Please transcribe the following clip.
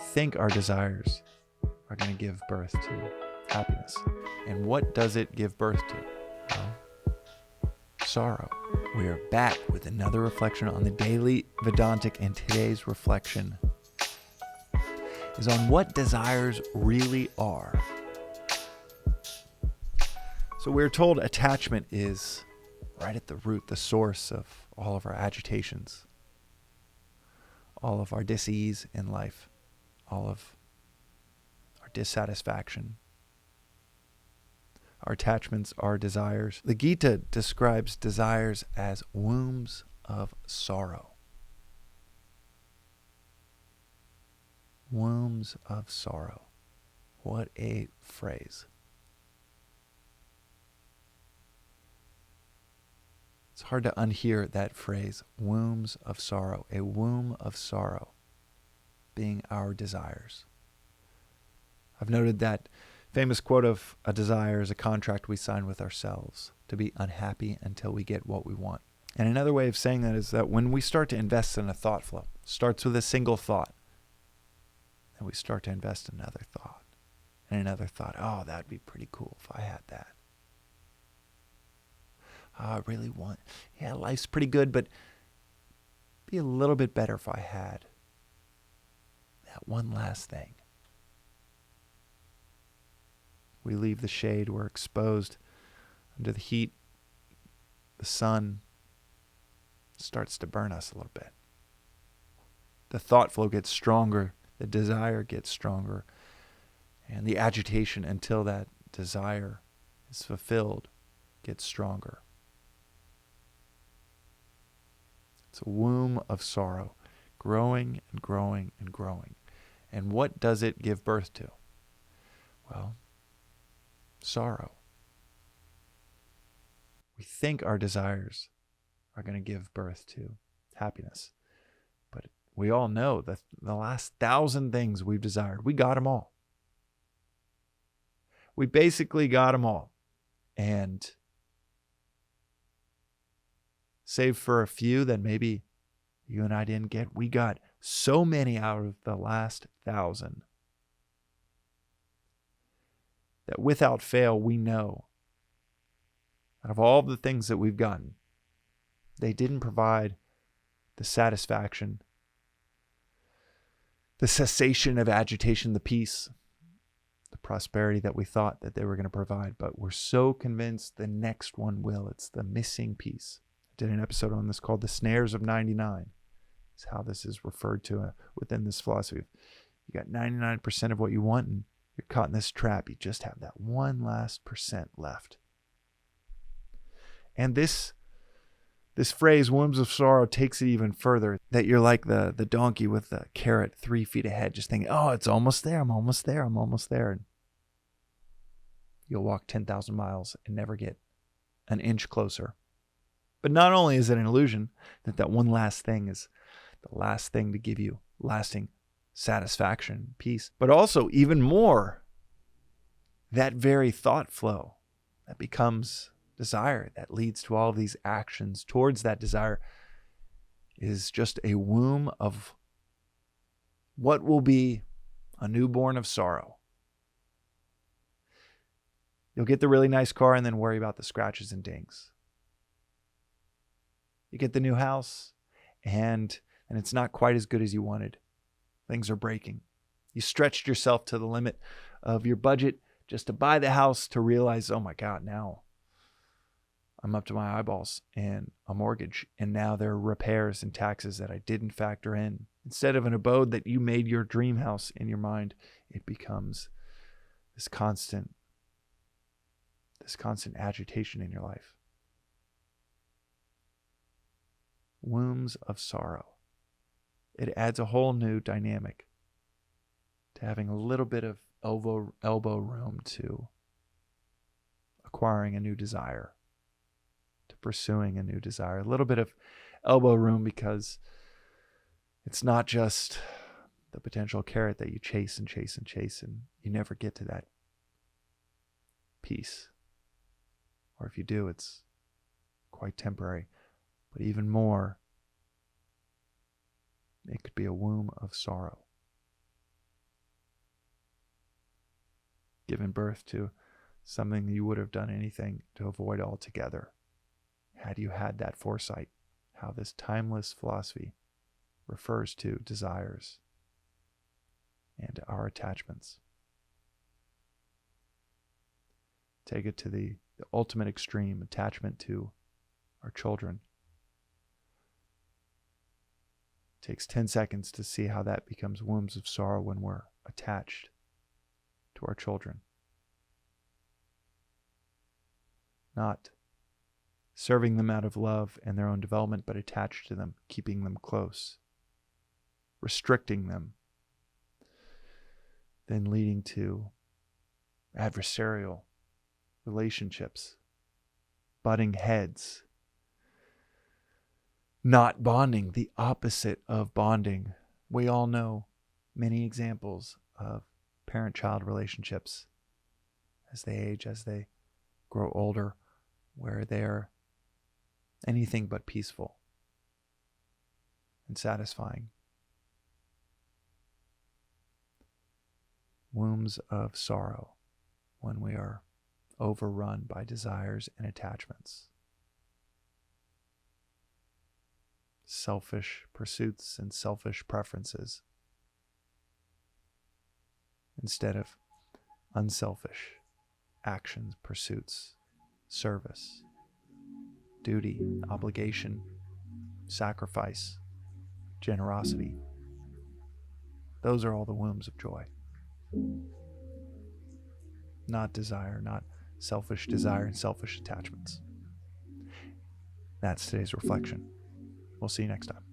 think our desires are going to give birth to happiness. And what does it give birth to? Well, sorrow. We are back with another reflection on the Daily Vedantic, and today's reflection is on what desires really are. So we're told attachment is right at the root, the source of all of our agitations, all of our dis-ease in life, all of our dissatisfaction, our attachments, our desires. The Gita describes desires as wombs of sorrow. Wombs of sorrow. What a phrase. It's hard to unhear that phrase, wombs of sorrow, a womb of sorrow being our desires. I've noted that famous quote of a desire is a contract we sign with ourselves to be unhappy until we get what we want. And another way of saying that is that when we start to invest in a thought flow, it starts with a single thought, and we start to invest in another thought and another thought. Oh, that'd be pretty cool if I had that. I really want, life's pretty good, but it'd be a little bit better if I had that one last thing. We leave the shade, we're exposed under the heat. The sun starts to burn us a little bit. The thought flow gets stronger, the desire gets stronger, and the agitation until that desire is fulfilled gets stronger. It's a womb of sorrow, growing and growing and growing. And what does it give birth to? Well, sorrow. We think our desires are going to give birth to happiness. But we all know that the last 1,000 things we've desired, we got them all. We basically got them all. And save for a few that maybe you and I didn't get, we got so many out of the last 1,000 that without fail, we know out of all the things that we've gotten, they didn't provide the satisfaction, the cessation of agitation, the peace, the prosperity that we thought that they were going to provide. But we're so convinced the next one will. It's the missing piece. I did an episode on this called The Snares of 99. It's how this is referred to within this philosophy. You got 99% of what you want, and you're caught in this trap. You just have that one last percent left. And this phrase, wombs of sorrow, takes it even further. That you're like the donkey with the carrot 3 feet ahead, just thinking, oh, it's almost there. I'm almost there. I'm almost there. And you'll walk 10,000 miles and never get an inch closer. But not only is it an illusion that one last thing is the last thing to give you lasting satisfaction, peace, but also even more, that very thought flow that becomes desire, that leads to all of these actions towards that desire, is just a womb of what will be a newborn of sorrow. You'll get the really nice car and then worry about the scratches and dings. You get the new house and it's not quite as good as you wanted. Things are breaking. You stretched yourself to the limit of your budget just to buy the house, to realize, oh my God, now I'm up to my eyeballs in a mortgage. And now there are repairs and taxes that I didn't factor in. Instead of an abode that you made your dream house in your mind, it becomes this constant agitation in your life. Wombs of sorrow. It adds a whole new dynamic to having a little bit of elbow room to acquiring a new desire, to pursuing a new desire. A little bit of elbow room because it's not just the potential carrot that you chase and chase and chase, and you never get to that peace. Or if you do, it's quite temporary. But even more, it could be a womb of sorrow. given birth to something you would have done anything to avoid altogether, had you had that foresight. How this timeless philosophy refers to desires and our attachments. Take it to the ultimate extreme, attachment to our children. It takes 10 seconds to see how that becomes wombs of sorrow when we're attached to our children. Not serving them out of love and their own development, but attached to them, keeping them close, restricting them, then leading to adversarial relationships, butting heads, not bonding, the opposite of bonding. We all know many examples of parent-child relationships as they age, as they grow older, where they're anything but peaceful and satisfying. Wombs of sorrow when we are overrun by desires and attachments, selfish pursuits and selfish preferences, instead of unselfish actions, pursuits, service, duty, obligation, sacrifice, generosity. Those are all the wombs of joy. Not desire, not selfish desire and selfish attachments. That's today's reflection. We'll see you next time.